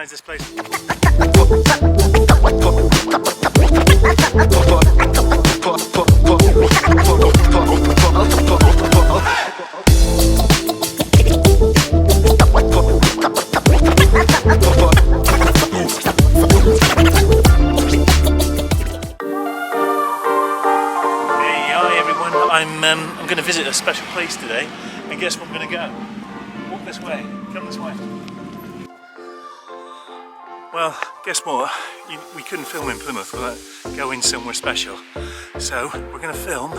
recognise this place? I'm going to visit a special place today, and guess where I'm going to go? Walk this way, come this way. Well, guess what? We couldn't film in Plymouth without going somewhere special. So we're going to film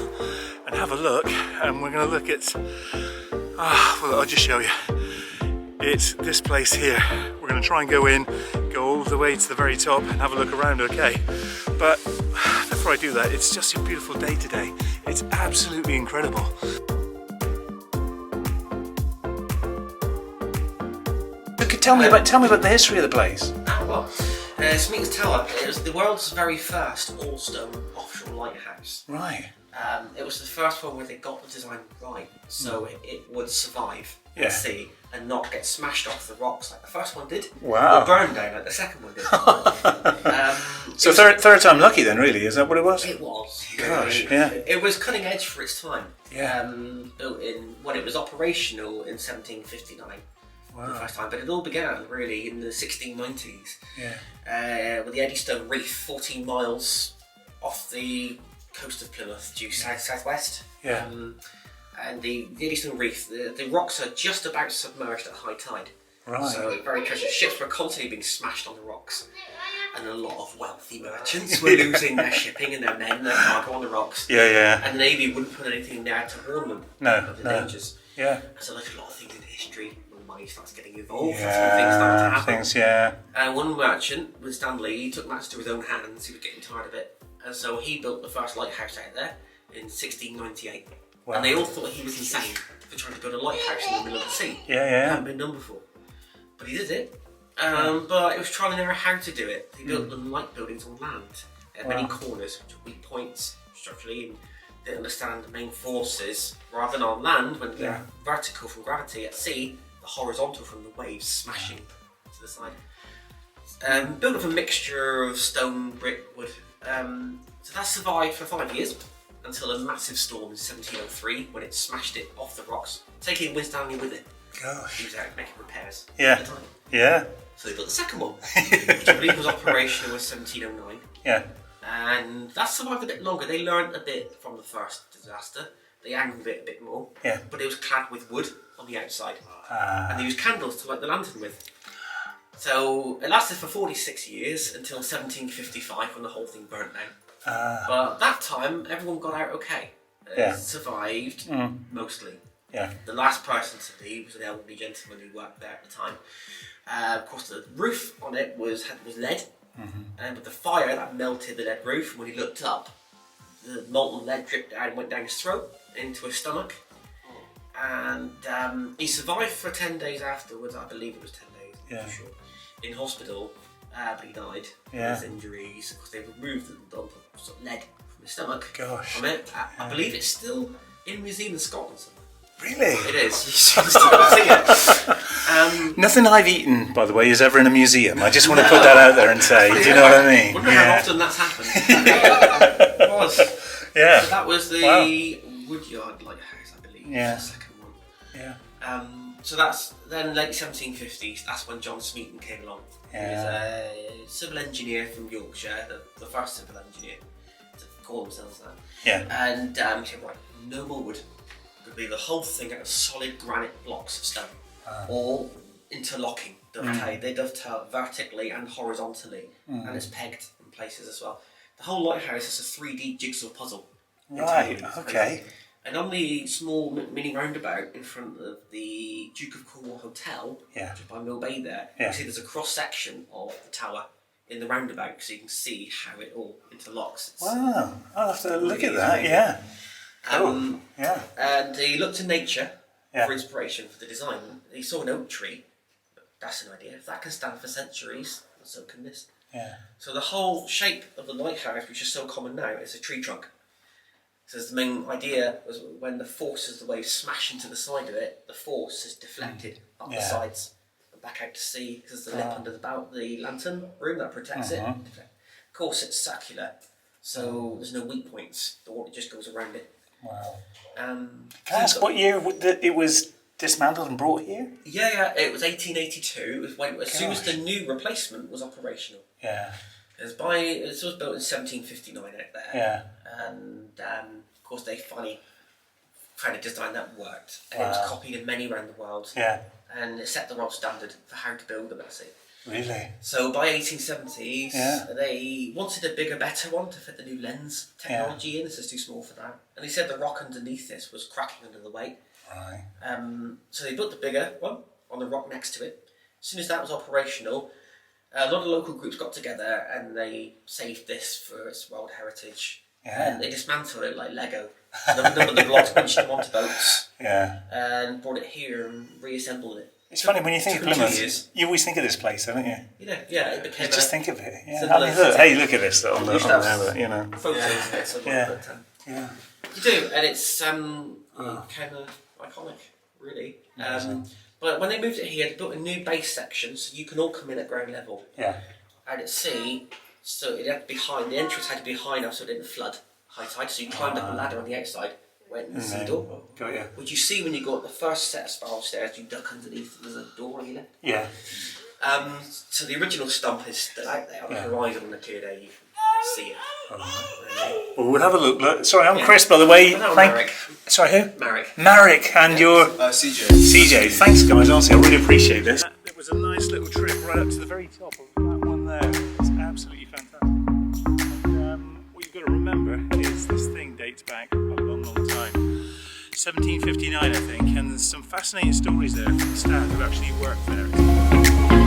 and have a look, and we're going to look at, well, I'll just show you. It's this place here. We're going to try and go in, go all the way to the very top and have a look around, okay? But before I do that, it's just a beautiful day today. It's absolutely incredible. Tell me about the history of the place. Smeatons Tower. It was the world's very first all-stone offshore lighthouse. Right. It was the first one where they got the design right, so it would survive at sea and not get smashed off the rocks like the first one did. Wow. Or burned down like the second one did. So third time lucky then, really? Is that what it was? It was. Gosh, yeah. It was cutting edge for its time. Yeah. Built in when it was operational in 1759. Wow. For the first time, but it all began really in the 1690s. Yeah. With the Eddystone Reef, 14 miles off the coast of Plymouth, due southwest. Yeah. And the Eddystone Reef, the rocks are just about submerged at high tide. Right. So very precious. Ships were constantly being smashed on the rocks, and a lot of wealthy merchants were losing their shipping and their men, their cargo on the rocks. Yeah, yeah. And the Navy wouldn't put anything there to warn them of the dangers. Yeah. So like a lot of things in history, when money starts getting involved, Yeah, that's when things start to happen. things, yeah. One merchant was Stanley. He took matters to his own hands. He was getting tired of it, and so he built the first lighthouse out there in 1698. Wow. And they all thought he was insane for trying to build a lighthouse in the middle of the sea. Yeah, yeah. It hadn't been done before, but he did it. But it was trial and error how to do it. He built them light buildings on land. They had many corners, which were weak points structurally, and didn't understand the main forces. Rather than on land, when they're vertical from gravity, at sea, the horizontal from the waves smashing to the side. Built of a mixture of stone, brick, wood. So that survived for 5 years until a massive storm in 1703 when it smashed it off the rocks, taking Stanley with it. Gosh. He was out making repairs Yeah. at the time. Yeah. So they built the second one, which I believe was operational in 1709. Yeah. And that survived a bit longer. They learned a bit from the first disaster. They angled it a bit more. Yeah. But it was clad with wood on the outside. And they used candles to light the lantern with. So it lasted for 46 years until 1755 when the whole thing burnt down. But that time, everyone got out okay. Survived, mostly. Yeah. The last person to leave was an elderly gentleman who worked there at the time. Of course, the roof on it was lead, and with the fire that melted the lead roof. And when he looked up, the molten lead dripped down and went down his throat into his stomach. And he survived for 10 days afterwards. I believe it was 10 days. I'm not sure. In hospital, but he died from his injuries because they removed the sort of lead from his stomach. Gosh. From it. I believe it's still in a museum in Scotland somewhere. Really? It is. You should still see it. Nothing I've eaten, by the way, is ever in a museum. I just want to put that out there and say, do you know what I mean? Wonder how often that's happened. It was. Yeah. So that was the Woodyard Lighthouse, I believe. Yeah. The second one. Yeah. So that's then late 1750s. That's when John Smeaton came along. He was a civil engineer from Yorkshire, the first civil engineer to call themselves that. Yeah. And he said, right, no more wood. Could be the whole thing out of solid granite blocks of stone, all interlocking. They dovetail vertically and horizontally, and it's pegged in places as well. The whole lighthouse is a 3D jigsaw puzzle. Right. Okay. And on the small mini roundabout in front of the Duke of Cornwall Hotel, which is by Mill Bay there, you see there's a cross section of the tower in the roundabout, so you can see how it all interlocks. Wow. I'll have to look at that. Yeah. Cool. And he looked to nature for inspiration for the design. He saw an oak tree. That's an idea. If that can stand for centuries, so can this. Yeah. So the whole shape of the lighthouse, which is so common now, is a tree trunk. So the main idea was when the forces of the waves smash into the side of it, the force is deflected up the sides and back out to sea because there's a lip under the lantern room that protects it. Of course, it's circular, so there's no weak points. The water just goes around it. Wow. Can I ask what year it was dismantled and brought here? Yeah, it was 1882. It was when, as soon as the new replacement was operational. Yeah. It was built in 1759 out there. Yeah. And of course, they finally found a design that worked, and it was copied in many around the world. Yeah. And it set the world standard for how to build them. That's it. Really? So by 1870s, they wanted a bigger, better one to fit the new lens technology in. This is too small for that. And they said the rock underneath this was cracking under the weight. Right. So they built the bigger one on the rock next to it. As soon as that was operational, a lot of local groups got together and they saved this for its world heritage. Yeah. And they dismantled it like Lego. Numbered the blocks, punched them onto boats. Yeah. And brought it here and reassembled it. It's funny when you think of Plymouth, you always think of this place, don't you? Yeah, it became. You just think of it. Yeah. I mean, look at this on there, but, you know. Photos of it, so yeah. You do, and it's kind of iconic, really. But when they moved it here, they built a new base section, so you can all come in at ground level. Yeah. And at sea, so it had to be high. The entrance had to be high enough so it didn't flood high tide. So you climbed up a ladder on the outside, went in the sea door. Got you. What you see when you go up the first set of spiral stairs, you duck underneath. There's a door on your left. Yeah. So the original stump is still out there on the horizon on the clear day. You can see it. Well, we'll have a look. Sorry, I'm Chris, by the way. Marek. Sorry, who? Marek. Marek, and you're CJ. CJ. Thanks, guys. Honestly, I really appreciate this. It was a nice little trip right up to the very top of that one there. It's absolutely fantastic. And what you've got to remember is this thing dates back a long, long time. 1759, I think, and there's some fascinating stories there from the staff who actually worked there.